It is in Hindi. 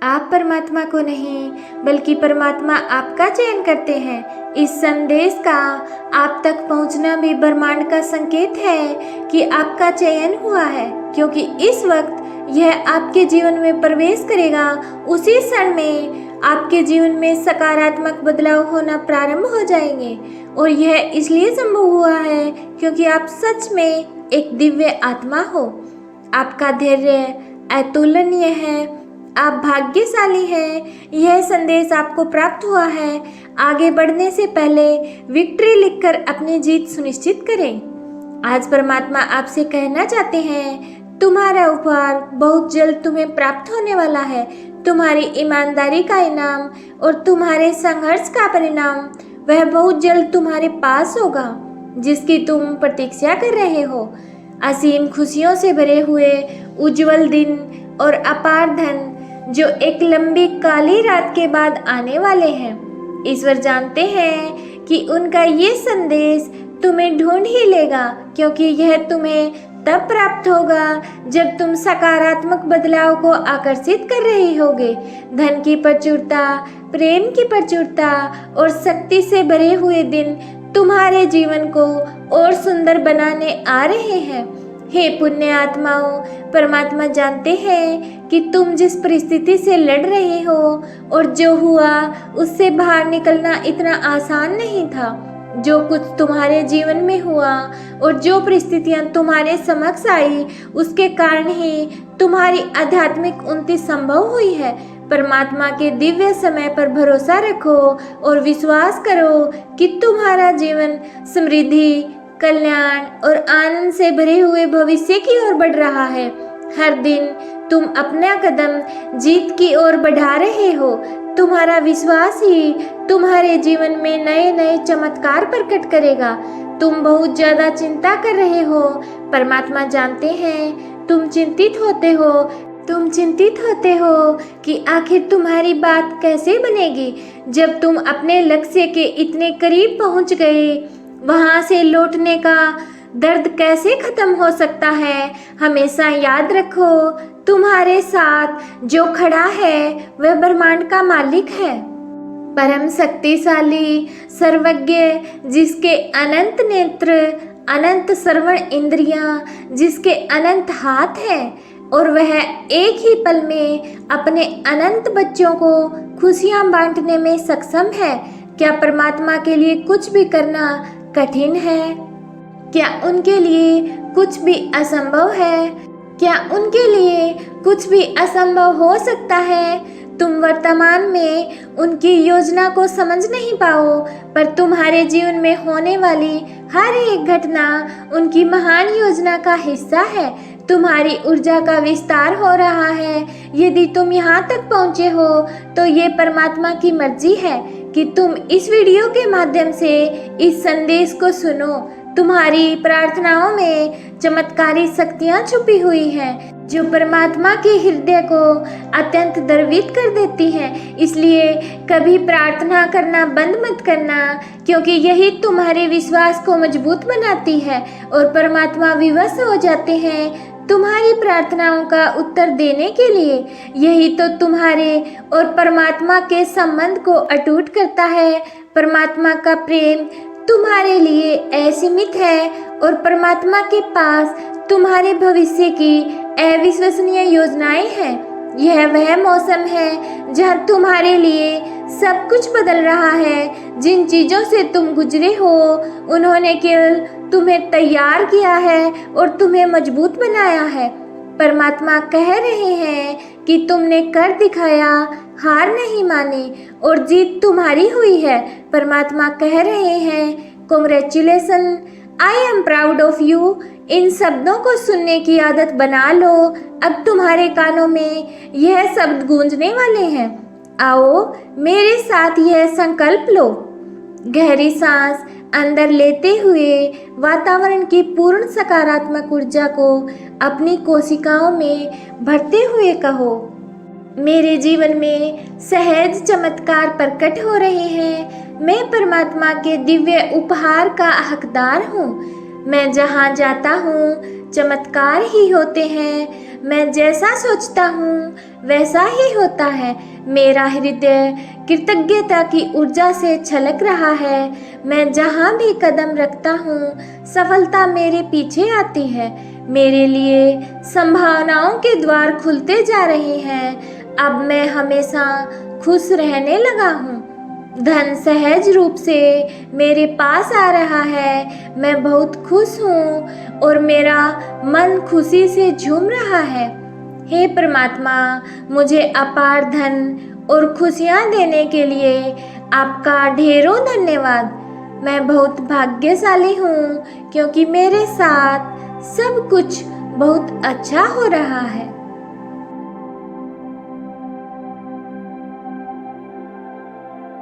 आप परमात्मा को नहीं बल्कि परमात्मा आपका चयन करते हैं। इस संदेश का आप तक पहुंचना भी ब्रह्मांड का संकेत है कि आपका चयन हुआ है, क्योंकि इस वक्त यह आपके जीवन में प्रवेश करेगा। उसी क्षण में आपके जीवन में सकारात्मक बदलाव होना प्रारंभ हो जाएंगे। और यह इसलिए संभव हुआ है क्योंकि आप सच में एक दिव्य आत्मा हो। आपका धैर्य अतुलनीय है, आप भाग्यशाली हैं। यह संदेश आपको प्राप्त हुआ है। आगे बढ़ने से पहले विक्ट्री लिखकर अपनी जीत सुनिश्चित करें। आज परमात्मा आपसे कहना चाहते हैं, तुम्हारा उपहार बहुत जल्द तुम्हें प्राप्त होने वाला है। तुम्हारी ईमानदारी का इनाम और तुम्हारे संघर्ष का परिणाम वह बहुत जल्द तुम्हारे पास होगा, जिसकी तुम प्रतीक्षा कर रहे हो। असीम खुशियों से भरे हुए उज्जवल दिन और अपार धन जो एक लंबी काली रात के बाद आने वाले हैं। ईश्वर जानते हैं कि उनका ये संदेश तुम्हें ढूंढ ही लेगा, क्योंकि यह तुम्हें तब प्राप्त होगा जब तुम सकारात्मक बदलाव को आकर्षित कर रहे होगे। धन की प्रचुरता, प्रेम की प्रचुरता और शक्ति से भरे हुए दिन तुम्हारे जीवन को और सुंदर बनाने आ रहे हैं। हे पुण्य आत्माओं, परमात्मा जानते हैं कि तुम जिस परिस्थिति से लड़ रहे हो और जो हुआ उससे बाहर निकलना इतना आसान नहीं था। जो कुछ तुम्हारे जीवन में हुआ और जो परिस्थितियां तुम्हारे समक्ष आई, उसके कारण ही तुम्हारी आध्यात्मिक उन्नति संभव हुई है। परमात्मा के दिव्य समय पर भरोसा रखो और विश्वास करो कि तुम्हारा जीवन समृद्धि, कल्याण और आनंद से भरे हुए भविष्य की ओर बढ़ रहा है। हर दिन तुम अपना कदम जीत की ओर बढ़ा रहे हो। तुम्हारा विश्वास ही तुम्हारे जीवन में नए नए चमत्कार प्रकट करेगा। तुम बहुत ज्यादा चिंता कर रहे हो। परमात्मा जानते हैं तुम चिंतित होते हो कि आखिर तुम्हारी बात कैसे बनेगी। जब तुम अपने लक्ष्य के इतने करीब पहुंच गए, वहां से लौटने का दर्द कैसे खत्म हो सकता है। हमेशा याद रखो, तुम्हारे साथ जो खड़ा है वह ब्रह्मांड का मालिक है, परम शक्तिशाली, सर्वज्ञ, जिसके अनंत नेत्र, अनंत श्रवण इंद्रियां, जिसके अनंत हाथ हैं और वह एक ही पल में अपने अनंत बच्चों को खुशियां बांटने में सक्षम है। क्या परमात्मा के लिए कुछ भी करना कठिन है? क्या उनके लिए कुछ भी असंभव है? क्या उनके लिए कुछ भी असंभव हो सकता है? तुम वर्तमान में उनकी योजना को समझ नहीं पाओ, पर तुम्हारे जीवन में होने वाली हर एक घटना उनकी महान योजना का हिस्सा है। तुम्हारी ऊर्जा का विस्तार हो रहा है। यदि तुम यहाँ तक पहुँचे हो तो ये परमात्मा की मर्जी है कि तुम इस वीडियो के माध्यम से इस संदेश को सुनो। तुम्हारी प्रार्थनाओं में चमत्कारी शक्तियाँ छुपी हुई हैं, जो परमात्मा के हृदय को अत्यंत द्रवित कर देती हैं। इसलिए कभी प्रार्थना करना बंद मत करना, क्योंकि यही तुम्हारे विश्वास को मजबूत बनाती है और परमात्मा विवश हो जाते हैं तुम्हारी प्रार्थनाओं का उत्तर देने के लिए। यही तो तुम्हारे और परमात्मा के संबंध को अटूट करता है। परमात्मा का प्रेम तुम्हारे लिए असीमित है और परमात्मा के पास तुम्हारे भविष्य की अविश्वसनीय योजनाएं हैं। यह वह मौसम है जहां तुम्हारे लिए सब कुछ बदल रहा है। जिन चीज़ों से तुम गुजरे हो, उन्होंने केवल तुम्हें तैयार किया है और तुम्हें मजबूत बनाया है। परमात्मा कह रहे हैं कि तुमने कर दिखाया, हार नहीं मानी और जीत तुम्हारी हुई है। परमात्मा कह रहे हैं, congratulation, I am proud of you. इन शब्दों को सुनने की आदत बना लो। अब तुम्हारे कानों में यह शब्द गूंजने वाले हैं। आओ मेरे साथ यह संकल्प लो। गहरी सांस अंदर लेते हुए वातावरण की पूर्ण सकारात्मक ऊर्जा को अपनी कोशिकाओं में भरते हुए कहो, मेरे जीवन में सहज चमत्कार प्रकट हो रहे हैं। मैं परमात्मा के दिव्य उपहार का हकदार हूँ। मैं जहाँ जाता हूँ चमत्कार ही होते हैं। मैं जैसा सोचता हूँ वैसा ही होता है। मेरा हृदय कृतज्ञता की ऊर्जा से छलक रहा है। मैं जहाँ भी कदम रखता हूँ सफलता मेरे पीछे आती है। मेरे लिए संभावनाओं के द्वार खुलते जा रहे हैं। अब मैं हमेशा खुश रहने लगा हूँ। धन सहज रूप से मेरे पास आ रहा है। मैं बहुत खुश हूँ और मेरा मन खुशी से झूम रहा है। हे परमात्मा, मुझे अपार धन और खुशियाँ देने के लिए आपका ढेरों धन्यवाद। मैं बहुत भाग्यशाली हूँ क्योंकि मेरे साथ सब कुछ बहुत अच्छा हो रहा है।